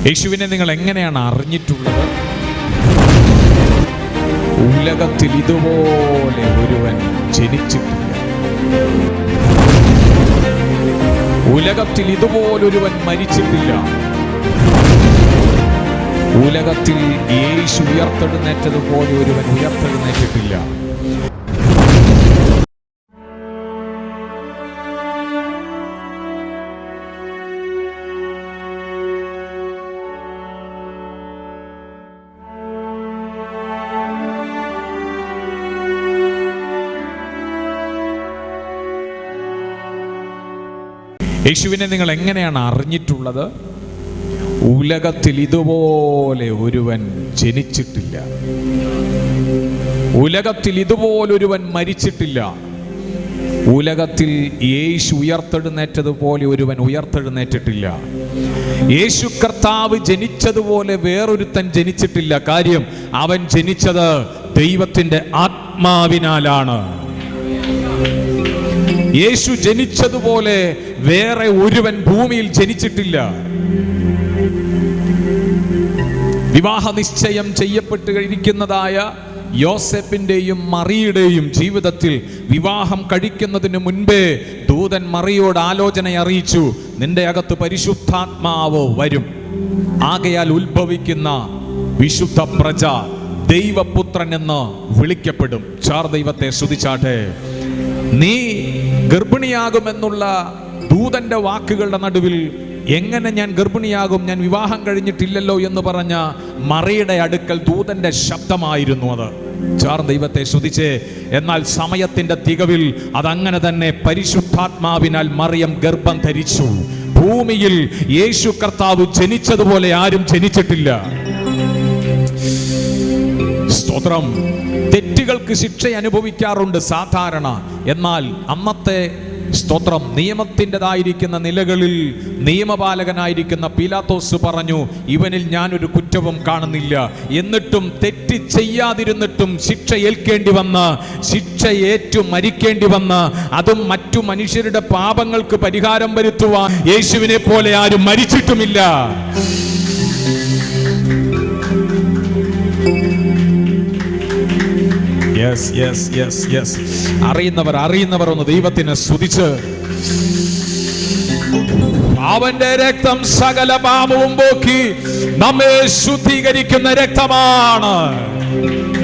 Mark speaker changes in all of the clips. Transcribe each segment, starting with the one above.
Speaker 1: യേശുവിനെ നിങ്ങൾ എങ്ങനെയാണ് അറിഞ്ഞിട്ടുള്ളത്? ഉലകത്തിൽ ഇതുപോലെ ഒരുവൻ ജനിച്ചിട്ടില്ല. ഉലകത്തിൽ ഇതുപോലൊരുവൻ മരിച്ചിട്ടില്ല. ഉലകത്തിൽ യേശു ഉയർത്തെഴുന്നേറ്റതുപോലെ ഒരുവൻ ഉയർത്തെഴുന്നേറ്റിട്ടില്ല. യേശുവിനെ നിങ്ങൾ എങ്ങനെയാണ് അറിഞ്ഞിട്ടുള്ളത്? ഉലകത്തിൽ ഇതുപോലെ ഒരുവൻ ജനിച്ചിട്ടില്ല. ഉലകത്തിൽ ഇതുപോലൊരുവൻ മരിച്ചിട്ടില്ല. ഉലകത്തിൽ യേശു ഉയർത്തെഴുന്നേറ്റതുപോലെ ഒരുവൻ ഉയർത്തെഴുന്നേറ്റിട്ടില്ല. യേശു കർത്താവ് ജനിച്ചതുപോലെ വേറൊരുത്തൻ ജനിച്ചിട്ടില്ല. കാര്യം, അവൻ ജനിച്ചത് ദൈവത്തിന്റെ ആത്മാവിനാലാണ്. യേശു ജനിച്ചതുപോലെ വേറെ ഒരുവൻ ഭൂമിയിൽ ജനിച്ചിട്ടില്ല. വിവാഹ നിശ്ചയം ചെയ്യപ്പെട്ടിരിക്കുന്നതായ യോസേപ്പിന്റെയും മറിയുടെയും ജീവിതത്തിൽ വിവാഹം കഴിക്കുന്നതിന് മുൻപേ ദൂതൻ മറിയോട് ആലോചന അറിയിച്ചു, നിന്റെ അകത്ത് പരിശുദ്ധാത്മാവ് വരും, ആകയാൽ ഉത്ഭവിക്കുന്ന വിശുദ്ധ പ്രജ ദൈവപുത്രൻ എന്ന് വിളിക്കപ്പെടും. ചാർ ദൈവത്തെ സ്തുതിച്ചാട്ടെ. നീ ഗർഭിണിയാകുമെന്നുള്ള ദൂതന്റെ വാക്കുകളുടെ നടുവിൽ എങ്ങനെ ഞാൻ ഗർഭിണിയാകും, ഞാൻ വിവാഹം കഴിഞ്ഞിട്ടില്ലല്ലോ എന്ന് പറഞ്ഞ മറിയുടെ അടുക്കൽ ദൂതന്റെ ശബ്ദമായിരുന്നു അത്. ചാർ ദൈവത്തെ സ്തുതിച്ചേ. എന്നാൽ സമയത്തിന്റെ തികവിൽ അതങ്ങനെ തന്നെ പരിശുദ്ധാത്മാവിനാൽ മറിയം ഗർഭം ധരിച്ചു. ഭൂമിയിൽ യേശു കർത്താവ് ജനിച്ചതുപോലെ ആരും ജനിച്ചിട്ടില്ല. സ്തോത്രം. തെറ്റുകൾക്ക് ശിക്ഷ അനുഭവിക്കാറുണ്ട് സാധാരണ. എന്നാൽ അന്നത്തെ സ്തോത്രം നിയമത്തിൻ്റെതായിരിക്കുന്ന നിലകളിൽ നിയമപാലകനായിരിക്കുന്ന പീലാത്തോസ് പറഞ്ഞു, ഇവനിൽ ഞാനൊരു കുറ്റവും കാണുന്നില്ല. എന്നിട്ടും തെറ്റ് ചെയ്യാതിരുന്നിട്ടും ശിക്ഷ ഏൽക്കേണ്ടി വന്ന്, ശിക്ഷ ഏറ്റു മരിക്കേണ്ടി വന്ന്, അതും മറ്റു മനുഷ്യരുടെ പാപങ്ങൾക്ക് പരിഹാരം വരുത്തുവാൻ യേശുവിനെ പോലെ ആരും മരിച്ചിട്ടുമില്ല. അറിയുന്നവർ ഒന്ന് ദൈവത്തിനെ സ്തുതിച്ച്. അവന്റെ രക്തം സകല പാപവും പോക്കി നമ്മെ ശുദ്ധീകരിക്കുന്ന രക്തമാണ്.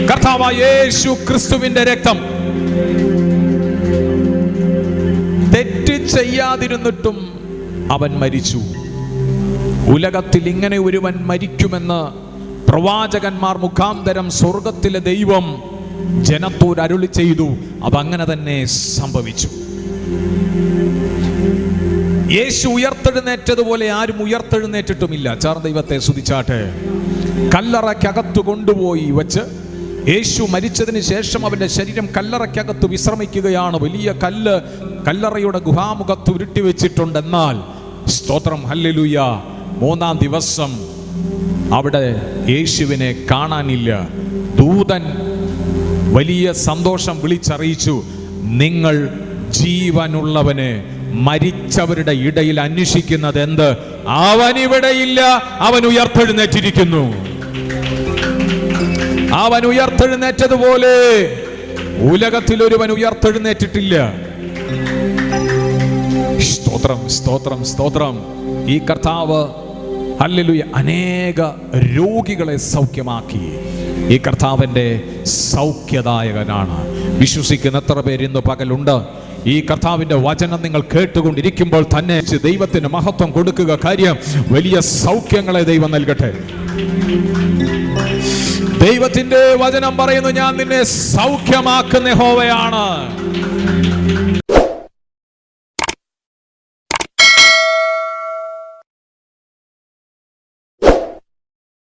Speaker 1: കർത്താവായ യേശു ക്രിസ്തുവിന്റെ രക്തം. തെറ്റ് ചെയ്യാതിരുന്നിട്ടും അവൻ മരിച്ചു. ഉലകത്തിൽ ഇങ്ങനെ ഒരുവൻ മരിക്കുമെന്ന് പ്രവാചകന്മാർ മുഖാന്തരം സ്വർഗത്തിലെ ദൈവം ജനത്തോട് അരുളി ചെയ്തു. അതങ്ങനെ തന്നെ സംഭവിച്ചു. യേശു ഉയർത്തെഴുന്നേറ്റതുപോലെ ആരും ഉയർത്തെഴുന്നേറ്റിട്ടുമില്ല. ചാർ ദൈവത്തെ സ്തുതിച്ചാട്ടെ. കല്ലറയ്ക്കകത്ത് കൊണ്ടുപോയി വെച്ച് യേശു മരിച്ചതിന് ശേഷം അവന്റെ ശരീരം കല്ലറയ്ക്കകത്ത് വിശ്രമിക്കുകയാണ്. വലിയ കല്ല് കല്ലറയുടെ ഗുഹാമുഖത്ത് ഉരുട്ടി വെച്ചിട്ടുണ്ട്. എന്നാൽ സ്തോത്രം, ഹല്ലേലൂയ, മൂന്നാം ദിവസം അവിടെ യേശുവിനെ കാണാനില്ല. ദൂതൻ വലിയ സന്തോഷം വിളിച്ചറിയിച്ചു, നിങ്ങൾ ജീവനുള്ളവനെ മരിച്ചവരുടെ ഇടയിൽ അന്വേഷിക്കുന്നത് എന്ത്? അവൻ ഇവിടെയില്ല, അവൻ ഉയർത്തെഴുന്നേറ്റിരിക്കുന്നു. അവൻ ഉയർത്തെഴുന്നേറ്റതുപോലെ ഉലകത്തിൽ ഒരുവൻ ഉയർത്തെഴുന്നേറ്റിട്ടില്ല. സ്തോത്രം, സ്തോത്രം, സ്തോത്രം. ഈ കർത്താവ് ഹല്ലേലൂയ അനേക രോഗികളെ സൗഖ്യമാക്കി. ഈ കർത്താവിന്റെ സൗഖ്യദായകനാണ്. വിശ്വസിക്കുന്ന എത്ര പേര് ഇന്ന് പകലുണ്ട്? ഈ കർത്താവിന്റെ വചനം നിങ്ങൾ കേട്ടുകൊണ്ടിരിക്കുമ്പോൾ തന്നെ ദൈവത്തിന് മഹത്വം കൊടുക്കുക. കാര്യം, വലിയ സൗഖ്യങ്ങളെ ദൈവം നൽകട്ടെ. ദൈവത്തിന്റെ വചനം പറയുന്നു, ഞാൻ നിന്നെ സൗഖ്യമാക്കുന്ന യഹോവയാണ്.